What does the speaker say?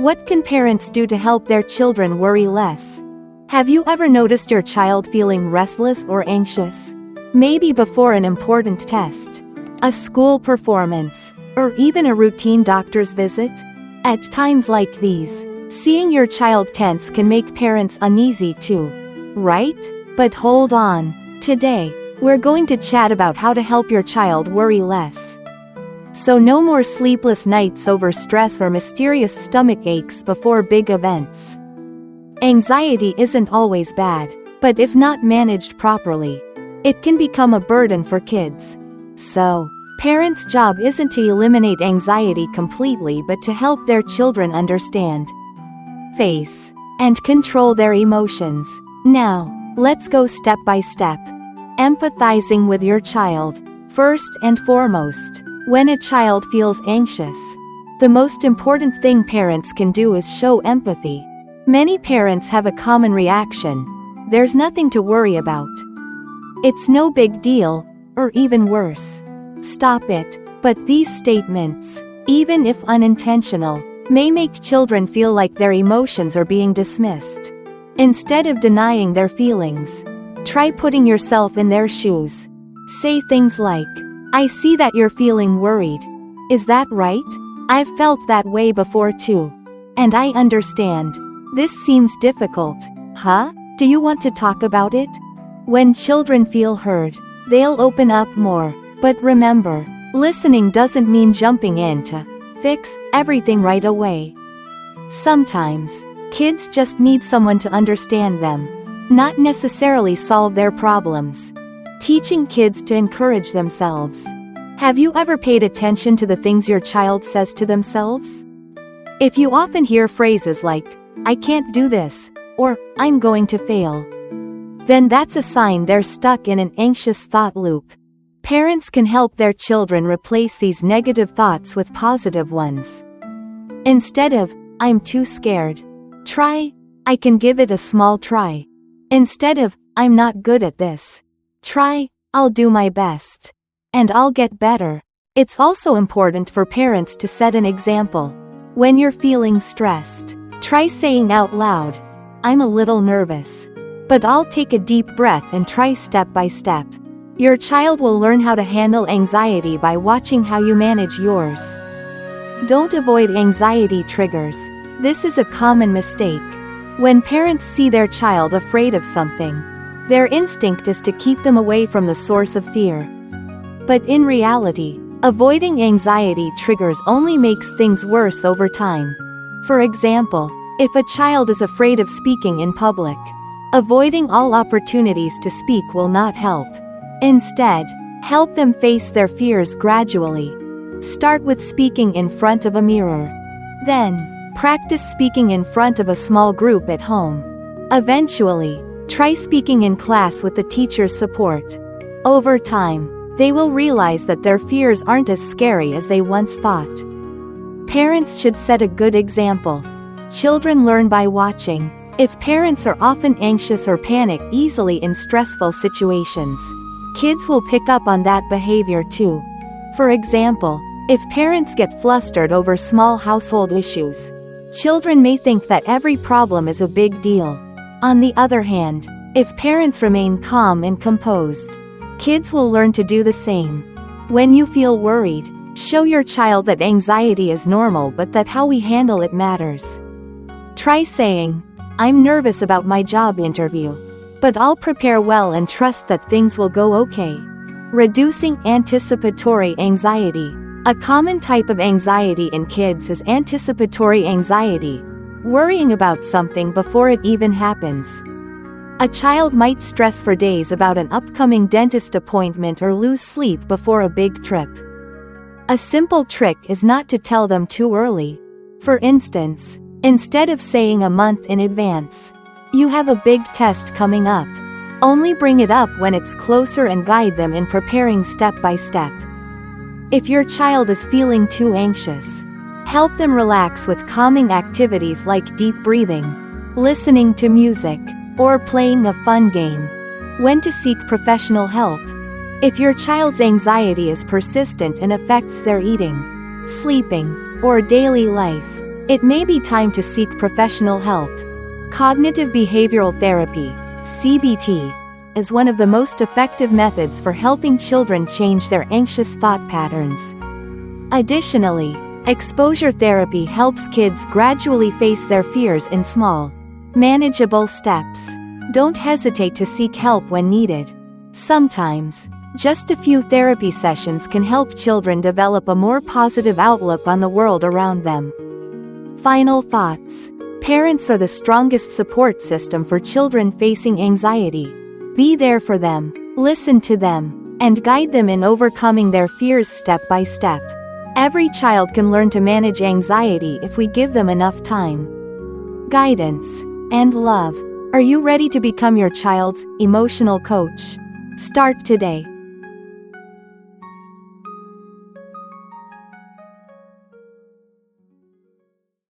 What can parents do to help their children worry less? Have you ever noticed your child feeling restless or anxious? Maybe before an important test, a school performance, or even a routine doctor's visit? At times like these, seeing your child tense can make parents uneasy too, right? But hold on. Today, we're going to chat about how to help your child worry less. So no more sleepless nights over stress or mysterious stomach aches before big events. Anxiety isn't always bad, but if not managed properly, it can become a burden for kids. So, parents' job isn't to eliminate anxiety completely but to help their children understand, face, and control their emotions. Now, let's go step by step. Empathizing with your child. First and foremost, when a child feels anxious, the most important thing parents can do is show empathy. Many parents have a common reaction: there's nothing to worry about. It's no big deal, or even worse. Stop it. But these statements, even if unintentional, may make children feel like their emotions are being dismissed. Instead of denying their feelings, try putting yourself in their shoes. Say things like, "I see that you're feeling worried. Is that right? I've felt that way before too. And I understand. This seems difficult. Huh? Do you want to talk about it?" When children feel heard, they'll open up more. But remember, listening doesn't mean jumping in to fix everything right away. Sometimes, kids just need someone to understand them, not necessarily solve their problems. Teaching kids to encourage themselves. Have you ever paid attention to the things your child says to themselves? If you often hear phrases like, "I can't do this," or "I'm going to fail," then that's a sign they're stuck in an anxious thought loop. Parents can help their children replace these negative thoughts with positive ones. Instead of, "I'm too scared," try, "I can give it a small try." Instead of, "I'm not good at this," try, "I'll do my best. And I'll get better." It's also important for parents to set an example. When you're feeling stressed, try saying out loud, "I'm a little nervous, but I'll take a deep breath and try step by step." Your child will learn how to handle anxiety by watching how you manage yours. Don't avoid anxiety triggers. This is a common mistake. When parents see their child afraid of something, their instinct is to keep them away from the source of fear. But in reality, avoiding anxiety triggers only makes things worse over time. For example, if a child is afraid of speaking in public, avoiding all opportunities to speak will not help. Instead, help them face their fears gradually. Start with speaking in front of a mirror. Then, practice speaking in front of a small group at home. Eventually, try speaking in class with the teacher's support. Over time, they will realize that their fears aren't as scary as they once thought. Parents should set a good example. Children learn by watching. If parents are often anxious or panic easily in stressful situations, kids will pick up on that behavior too. For example, if parents get flustered over small household issues, children may think that every problem is a big deal. On the other hand, if parents remain calm and composed, kids will learn to do the same. When you feel worried, show your child that anxiety is normal but that how we handle it matters. Try saying, "I'm nervous about my job interview, but I'll prepare well and trust that things will go okay." Reducing anticipatory anxiety. A common type of anxiety in kids is anticipatory anxiety, worrying about something before it even happens. A child might stress for days about an upcoming dentist appointment or lose sleep before a big trip. A simple trick is not to tell them too early. For instance, instead of saying a month in advance, "You have a big test coming up," only bring it up when it's closer and guide them in preparing step by step. If your child is feeling too anxious, help them relax with calming activities like deep breathing, listening to music, or playing a fun game. When to seek professional help. If your child's anxiety is persistent and affects their eating, sleeping, or daily life, it may be time to seek professional help. Cognitive behavioral therapy, CBT, is one of the most effective methods for helping children change their anxious thought patterns. Additionally, exposure therapy helps kids gradually face their fears in small, manageable steps. Don't hesitate to seek help when needed. Sometimes, just a few therapy sessions can help children develop a more positive outlook on the world around them. Final thoughts. Parents are the strongest support system for children facing anxiety. Be there for them, listen to them, and guide them in overcoming their fears step by step. Every child can learn to manage anxiety if we give them enough time, guidance, and love. Are you ready to become your child's emotional coach? Start today.